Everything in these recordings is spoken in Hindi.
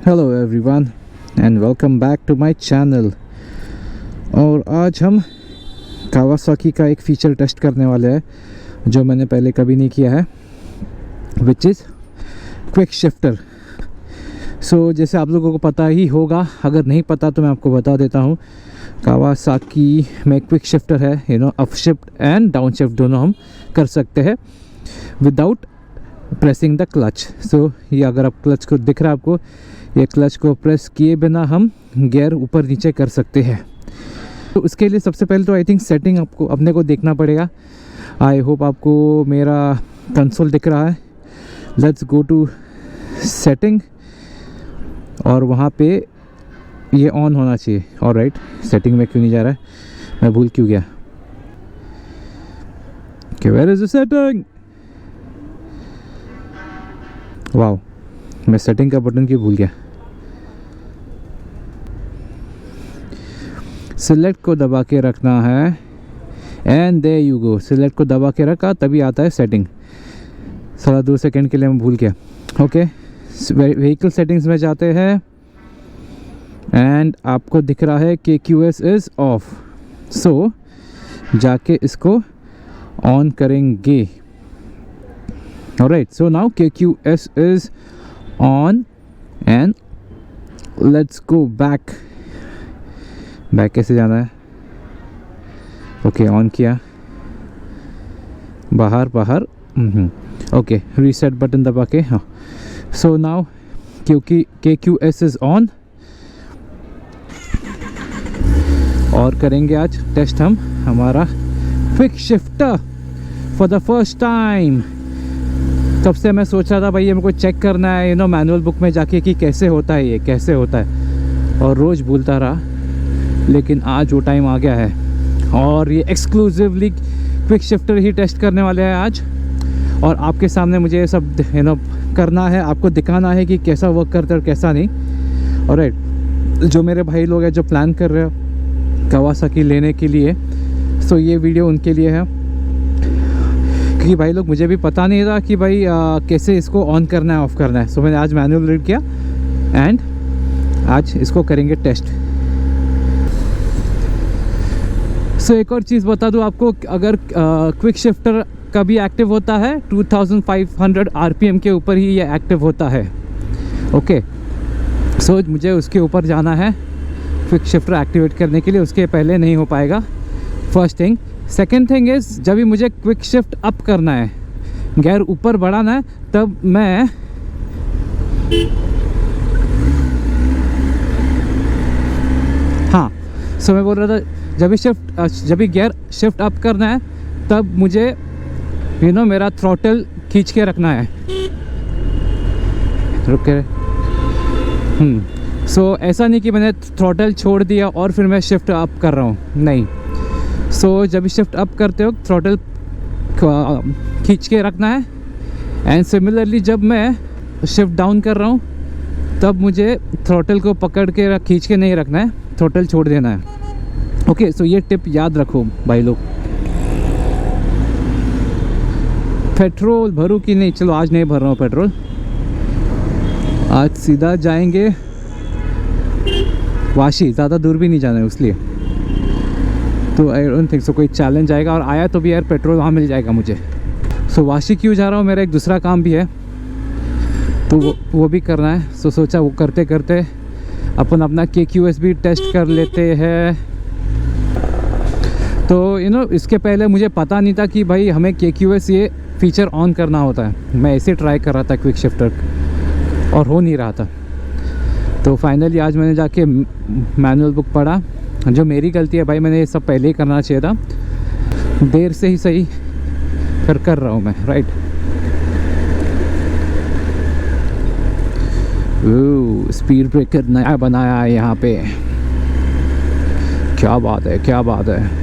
Hello everyone and welcome back to my channel. और आज हम कावासाकी का एक फ़ीचर टेस्ट करने वाले हैं जो मैंने पहले कभी नहीं किया है, विच इज़ क्विक शिफ्टर। सो जैसे आप लोगों को पता ही होगा, अगर नहीं पता तो मैं आपको बता देता हूँ। कावासाकी में क्विक शिफ्टर है, up shift and down shift दोनों हम कर सकते हैं विदाउट प्रेसिंग द क्लच। सो ये अगर आप क्लच को दिख रहा है आपको, ये क्लच को प्रेस किए बिना हम गियर ऊपर नीचे कर सकते हैं। तो उसके लिए सबसे पहले तो आई थिंक सेटिंग आपको अपने को देखना पड़ेगा। आई होप आपको मेरा कंसोल दिख रहा है। लेट्स गो टू सेटिंग और वहाँ पे ये ऑन होना चाहिए। ऑलराइट, सेटिंग में क्यों नहीं जा रहा है, मैं भूल क्यों गया। Where is the setting? Wow, मैं सेटिंग का बटन क्यों भूल गया। सिलेक्ट को दबा के रखना है and there you go. Select को दबा के रखा तभी आता है सेटिंग। 2 सेकंड के लिए मैं भूल गया। ओके, व्हीकल सेटिंग्स में जाते हैं एंड आपको दिख रहा है कि QS इज़ ऑफ। सो जाके इसको ऑन करेंगे। Alright, so now KQS is on and let's go back. Back कैसे जाना है? ओके, ऑन किया, बाहर ओके, रीसेट बटन दबा के। हाँ, सो नाउ क्योंकि KQS इज ऑन और करेंगे आज टेस्ट हम हमारा quick shifter for the first time. तब से मैं सोच रहा था भाई ये मेरे को चेक करना है मैनुअल बुक में जाके कि कैसे होता है, ये कैसे होता है, और रोज़ भूलता रहा। लेकिन आज वो टाइम आ गया है और ये एक्सक्लूसिवली क्विक शिफ्टर ही टेस्ट करने वाले हैं आज। और आपके सामने मुझे ये सब करना है, आपको दिखाना है कि कैसा वर्क करता है और कैसा नहीं। ऑलराइट, जो मेरे भाई लोग हैं जो प्लान कर रहे हो कावासाकी लेने के लिए, सो ये वीडियो उनके लिए है। क्योंकि भाई लोग मुझे भी पता नहीं था कि भाई कैसे इसको ऑन करना है, ऑफ़ करना है। सो मैंने आज मैनुअल रीड किया एंड आज इसको करेंगे टेस्ट। सो एक और चीज़ बता दूं आपको, अगर क्विक शिफ्टर कभी एक्टिव होता है 2500 RPM के ऊपर ही ये एक्टिव होता है। ओके, सो मुझे उसके ऊपर जाना है क्विक शिफ्टर एक्टिवेट करने के लिए, उसके पहले नहीं हो पाएगा। First thing. Second thing is, जब भी मुझे क्विक शिफ्ट अप करना है, गियर ऊपर बढ़ाना है, तब मैं सो मैं बोल रहा था जब भी गियर शिफ्ट अप करना है तब मुझे मेरा थ्रॉटल खींच के रखना है। रुक के सो ऐसा नहीं कि मैंने थ्रॉटल छोड़ दिया और फिर मैं शिफ्ट अप कर रहा हूँ, नहीं। सो जब भी शिफ्ट अप करते हो थ्रॉटल खींच के रखना है। एंड सिमिलरली जब मैं शिफ्ट डाउन कर रहा हूँ तब मुझे थ्रॉटल को पकड़ के खींच के नहीं रखना है, थ्रॉटल छोड़ देना है। ओके, सो ये टिप याद रखो भाई लोग। पेट्रोल भरूँ कि नहीं? चलो आज नहीं भर रहा हूँ पेट्रोल, आज सीधा जाएंगे वाशी। ज़्यादा दूर भी नहीं जाना है उसलिए, तो आई डोंट थिंक सो कोई चैलेंज आएगा। और आया तो भी यार पेट्रोल वहाँ मिल जाएगा मुझे। सो वाशी क्यों जा रहा हूँ, मेरा एक दूसरा काम भी है तो वो भी करना है। सो सोचा वो करते करते अपन अपना KQS भी टेस्ट कर लेते हैं। तो इसके पहले मुझे पता नहीं था कि भाई हमें KQS ये फीचर ऑन करना होता है। मैं ऐसे ट्राई कर रहा था क्विक शिफ्टर और हो नहीं रहा था। तो फाइनली आज मैंने जाके मैनुअल बुक पढ़ा। जो मेरी गलती है भाई, मैंने ये सब पहले ही करना चाहिए था, देर से ही सही कर रहा हूँ मैं। राइट, स्पीड ब्रेकर नया बनाया है यहाँ पे, क्या बात है, क्या बात है।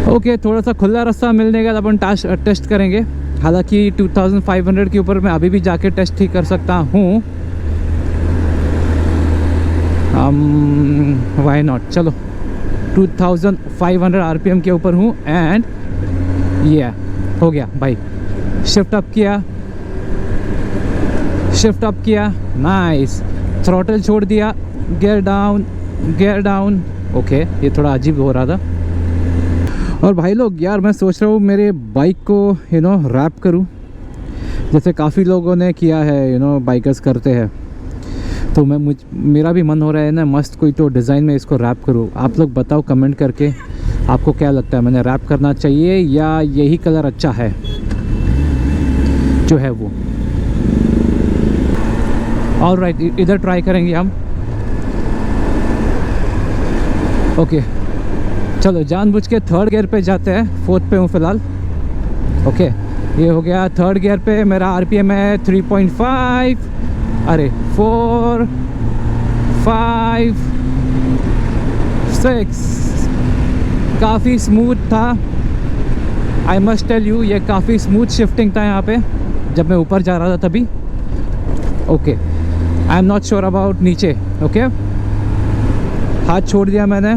ओके, थोड़ा सा खुला रास्ता मिलने के बाद अपन टेस्ट करेंगे। हालांकि 2500 के ऊपर मैं अभी भी जाके टेस्ट ही कर सकता हूँ। वाई नॉट, चलो 2500 RPM के ऊपर हूँ एंड ये हो गया भाई। शिफ्ट अप किया, नाइस। थ्रॉटल छोड़ दिया, गियर डाउन। ओके, ये थोड़ा अजीब हो रहा था। और भाई लोग यार, मैं सोच रहा हूँ मेरे बाइक को रैप करूँ, जैसे काफ़ी लोगों ने किया है, बाइकर्स करते हैं। तो मेरा भी मन हो रहा है ना, मस्त कोई तो डिज़ाइन में इसको रैप करूँ। आप लोग बताओ कमेंट करके, आपको क्या लगता है, मैंने रैप करना चाहिए या यही कलर अच्छा है जो है वो। ऑलराइट, इधर ट्राई करेंगे हम। ओके, चलो जानबूझ के थर्ड गियर पे जाते हैं, फोर्थ पे हूँ फ़िलहाल। ओके, ये हो गया थर्ड गियर पे। मेरा आरपीएम है 3.5, अरे 4, 5, 6। काफ़ी स्मूथ था, आई मस्ट टेल यू, ये काफ़ी स्मूथ शिफ्टिंग था यहाँ पे जब मैं ऊपर जा रहा था तभी। Okay, I am not sure about नीचे। ओके, हाथ छोड़ दिया मैंने,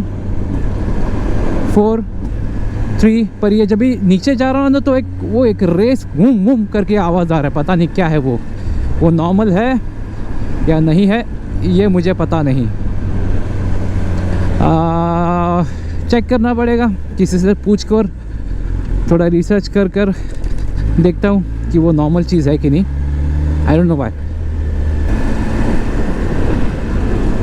4, 3 पर। ये जब भी नीचे जा रहा हूँ ना तो एक रेस घूम घूम करके आवाज़ आ रहा है, पता नहीं क्या है वो नॉर्मल है या नहीं है, ये मुझे पता नहीं। चेक करना पड़ेगा, किसी से पूछ कर थोड़ा रिसर्च कर देखता हूँ कि वो नॉर्मल चीज़ है कि नहीं। I don't know why.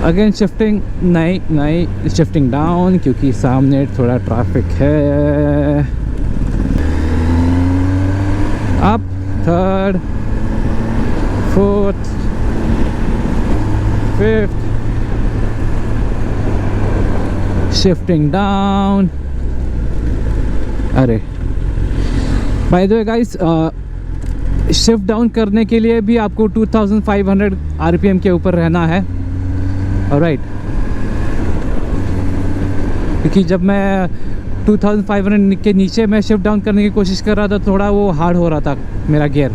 Again shifting, नहीं शिफ्टिंग डाउन, क्योंकि सामने थोड़ा ट्रैफिक है। Up, third, fourth, fifth, shifting down. अरे by the way guys, shift down करने के लिए भी आपको 2500 आरपीएम के ऊपर रहना है। ऑलराइट, क्योंकि जब मैं 2500 के नीचे मैं शिफ्ट डाउन करने की कोशिश कर रहा था, थोड़ा वो हार्ड हो रहा था मेरा गियर,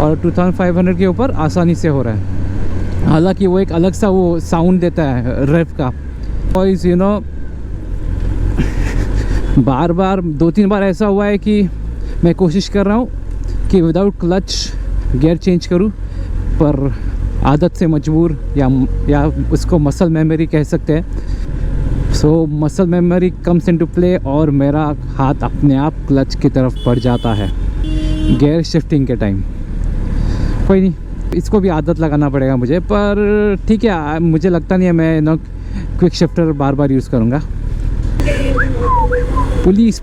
और 2500 के ऊपर आसानी से हो रहा है। हालांकि वो एक अलग सा वो साउंड देता है रेव का। वॉइस बार 2-3 बार ऐसा हुआ है कि मैं कोशिश कर रहा हूँ कि विदाउट क्लच गियर चेंज करूँ, पर आदत से मजबूर या उसको मसल मेमोरी कह सकते हैं। So muscle memory comes into play और मेरा हाथ अपने आप क्लच की तरफ बढ़ जाता है गियर शिफ्टिंग के टाइम। कोई नहीं, इसको भी आदत लगाना पड़ेगा मुझे, पर ठीक है, मुझे लगता नहीं है मैं क्विक शिफ्टर बार बार यूज़ करूँगा। पुलिस।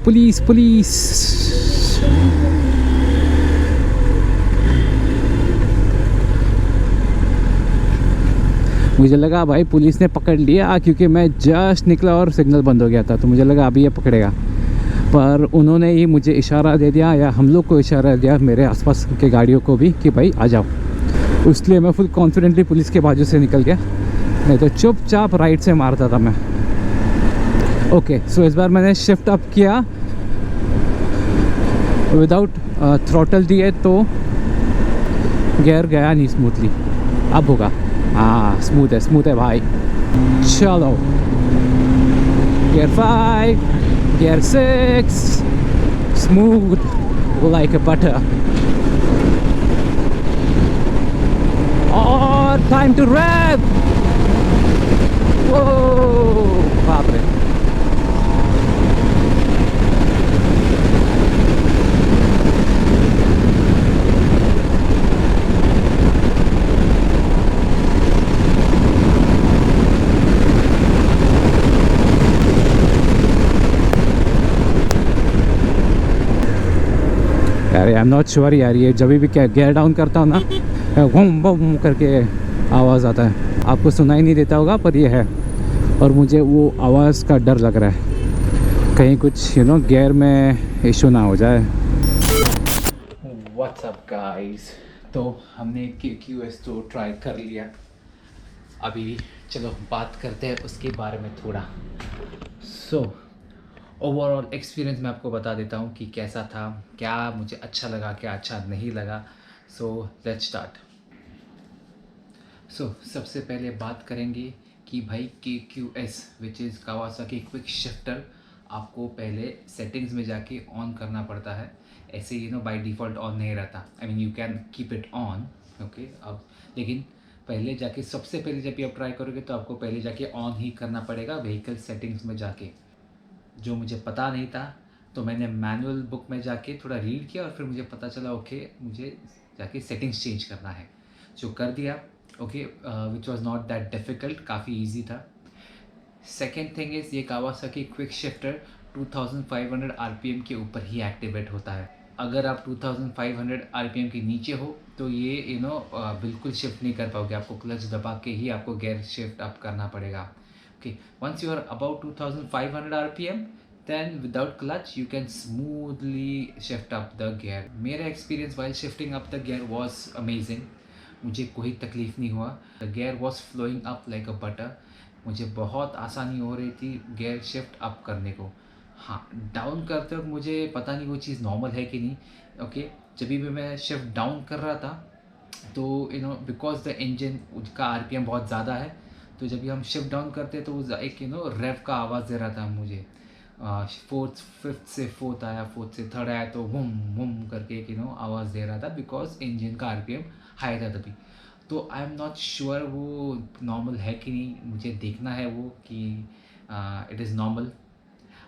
मुझे लगा भाई पुलिस ने पकड़ लिया, क्योंकि मैं जस्ट निकला और सिग्नल बंद हो गया था, तो मुझे लगा अभी ये पकड़ेगा, पर उन्होंने ही मुझे इशारा दे दिया, या हम लोग को इशारा दिया, मेरे आसपास के गाड़ियों को भी, कि भाई आ जाओ। इसलिए मैं फुल कॉन्फिडेंटली पुलिस के बाजू से निकल गया, नहीं तो चुपचाप राइट से मारता था मैं। ओके, सो इस बार मैंने शिफ्ट अप किया विदाउट थ्रॉटल दिए, तो गियर गया नहीं स्मूथली। अब होगा, हाँ स्मूथ है भाई। चलो, gear 5, gear 6, smooth like a butter. और टाइम टू रैप। बाप रे, यार आई एम नॉट श्योर यार, ये जब भी क्या गियर डाउन करता हूँ ना, घूम बम करके आवाज़ आता है। आपको सुनाई नहीं देता होगा, पर ये है, और मुझे वो आवाज़ का डर लग रहा है, कहीं कुछ गियर में इशू ना हो जाए। व्हाट्स अप गाइस, तो हमने QS तो ट्राई कर लिया, अभी चलो बात करते हैं उसके बारे में थोड़ा। सो ओवरऑल एक्सपीरियंस मैं आपको बता देता हूँ कि कैसा था, क्या मुझे अच्छा लगा, क्या अच्छा नहीं लगा। So let's start. सो सबसे पहले बात करेंगे कि भाई KQS which is Kawasaki quick shifter, आपको पहले सेटिंग्स में जाके ऑन करना पड़ता है। ऐसे बाय डिफ़ॉल्ट ऑन नहीं रहता। I mean you can keep it on, okay. अब लेकिन पहले जाके, सबसे पहले जब भी आप ट्राई करोगे तो आपको पहले जाके ऑन ही करना पड़ेगा व्हीकल सेटिंग्स में जाके, जो मुझे पता नहीं था। तो मैंने मैनुअल बुक में जाके थोड़ा रीड किया और फिर मुझे पता चला ओके मुझे जाके सेटिंग्स चेंज करना है, जो कर दिया। Okay, which was not that difficult, काफ़ी इजी था। सेकेंड थिंग इज़ ये कावासाकी क्विक शिफ्टर 2500 आरपीएम के ऊपर ही एक्टिवेट होता है। अगर आप 2500 आरपीएम के नीचे हो तो ये बिल्कुल शिफ्ट नहीं कर पाओगे, आपको क्लच दबा के ही आपको गियर शिफ्ट अप करना पड़ेगा। Okay, once you are about 2500 RPM, then without clutch you can smoothly shift up the gear. मेरा experience while shifting up the gear was amazing. मुझे कोई तकलीफ़ नहीं हुआ। The gear was flowing up like a butter. मुझे बहुत आसानी हो रही थी गेयर शिफ्ट अप करने को। हाँ, डाउन करते वक्त मुझे पता नहीं वो चीज़ नॉर्मल है कि नहीं। ओके, जब भी मैं शिफ्ट डाउन कर रहा था तो बिकॉज द इंजन का आरपीएम बहुत ज़्यादा है, तो जब भी हम शिफ्ट डाउन करते तो वो एक रेव का आवाज़ दे रहा था मुझे। फोर्थ, फिफ्थ से फोर्थ आया, फोर्थ से थर्ड आया तो वुम वुम करके एक आवाज़ दे रहा था, बिकॉज इंजन का आरपीएम हाई था तभी। तो आई एम नॉट श्योर वो नॉर्मल है कि नहीं, मुझे देखना है वो कि इट इज़ नॉर्मल।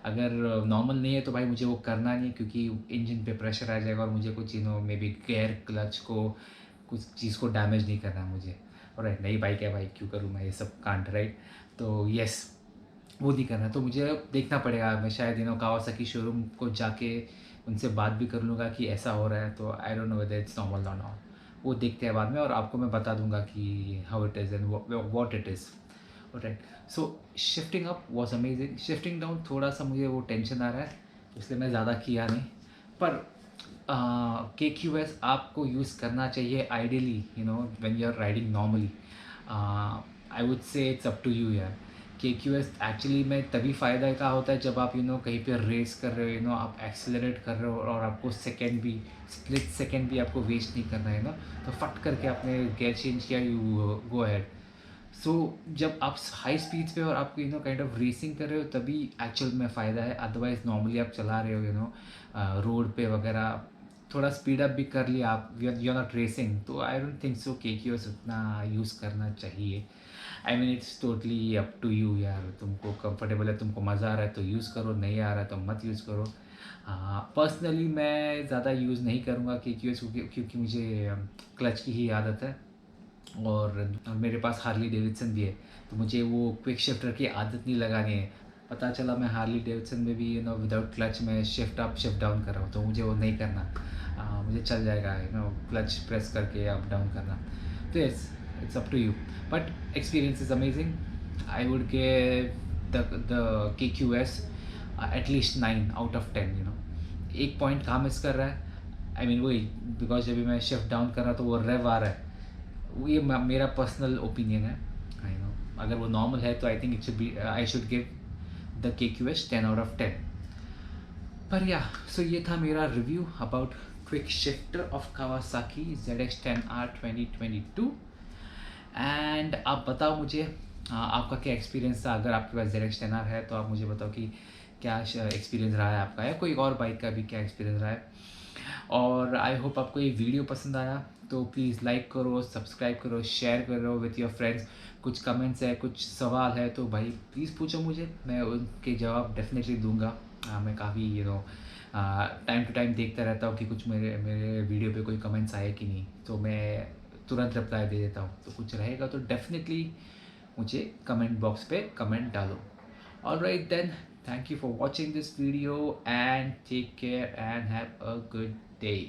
अगर नॉर्मल नहीं है तो भाई मुझे वो करना नहीं, क्योंकि इंजन पे प्रेशर आ जाएगा और मुझे कुछ मे बी गेयर क्लच को कुछ चीज़ को डैमेज नहीं करना है मुझे। और नई बाइक है भाई, क्यों करूँ मैं ये सब कांड, राइट। तो येस, वो नहीं करना। तो मुझे देखना पड़ेगा, मैं शायद कावासाकी शोरूम को जाके उनसे बात भी कर लूँगा कि ऐसा हो रहा है। तो आई don't know whether it's normal और नॉट, वो देखते हैं बाद में और आपको मैं बता दूंगा कि how it is and what it is, right. So shifting up was amazing. Shifting down थोड़ा सा मुझे वो टेंशन आ रहा है, इसलिए मैं ज़्यादा किया नहीं। पर के क्यू एस आपको यूज़ करना चाहिए ideally, when you are riding normally. I would say it's up to you यार। के क्यू एस एक्चुअली में तभी फ़ायदा का होता है जब आप कहीं पे रेस कर रहे हो, आप एक्सेलरेट कर रहे हो और आपको सेकेंड भी, स्प्लिट सेकेंड भी आपको वेस्ट नहीं करना है तो फट करके आपने गेयर चेंज किया, यू गो अहेड। सो जब आप हाई स्पीड्स पे और आप काइंड ऑफ रेसिंग कर रहे हो तभी एक्चुअल में फ़ायदा है। अदरवाइज़ नॉर्मली आप चला रहे हो रोड पे वगैरह, थोड़ा स्पीड अप भी कर लिया आप, यू आर नॉट रेसिंग, तो आई डोंट थिंक सो के क्यू एस उतना यूज़ करना चाहिए। I mean it's totally up to you यार, तुमको कंफर्टेबल है, तुमको मज़ा आ रहा है तो यूज़ करो, नहीं आ रहा है तो मत यूज़ करो। पर्सनली मैं ज़्यादा यूज़ नहीं करूँगा के क्यू एस, क्योंकि मुझे क्लच की ही आदत है और मेरे पास हार्ली डेविडसन भी है, तो मुझे वो क्विक शिफ्टर की आदत नहीं लगानी है। पता चला मैं हार्ली डेविडसन में भी विदाउट क्लच में शिफ्ट अप शिफ्ट डाउन कर रहा हूँ, तो मुझे वो नहीं करना। मुझे चल जाएगा क्लच प्रेस करके अप डाउन करना। तो yes, it's up to you, but experience is amazing. I would give the K Q S at least 9 out of 10। एक पॉइंट कहाँ मिस कर रहा है, आई मीन वही, बिकॉज जब भी मैं शिफ्ट डाउन कर रहा तो वो रेव आ रहा है, ये मेरा पर्सनल ओपिनियन है। आई नो अगर वो नॉर्मल है तो I think it should be, I should give the K Q S 10 out of 10। पर या, सो ये था मेरा review about quick shifter of Kawasaki ZX-10R 2022। And आप बताओ मुझे आपका क्या एक्सपीरियंस था। अगर आपके पास ZX-10R है तो आप मुझे बताओ कि क्या एक्सपीरियंस रहा है आपका, या कोई और बाइक का भी क्या एक्सपीरियंस रहा है। और आई होप आपको ये वीडियो पसंद आया, तो प्लीज़ लाइक करो, सब्सक्राइब करो, शेयर करो विथ योर फ्रेंड्स। कुछ कमेंट्स है, कुछ सवाल है तो भाई प्लीज़ पूछो मुझे, मैं उनके जवाब डेफिनेटली दूंगा। मैं काफ़ी टाइम टू टाइम देखता रहता हूँ कि कुछ मेरे मेरे वीडियो पे कोई कमेंट्स आए कि नहीं, तो मैं तुरंत रिप्लाई दे देता हूँ। तो कुछ रहेगा तो डेफिनेटली मुझे कमेंट बॉक्स पे कमेंट डालो। Alright then, thank you for watching this video and take care and have a good day.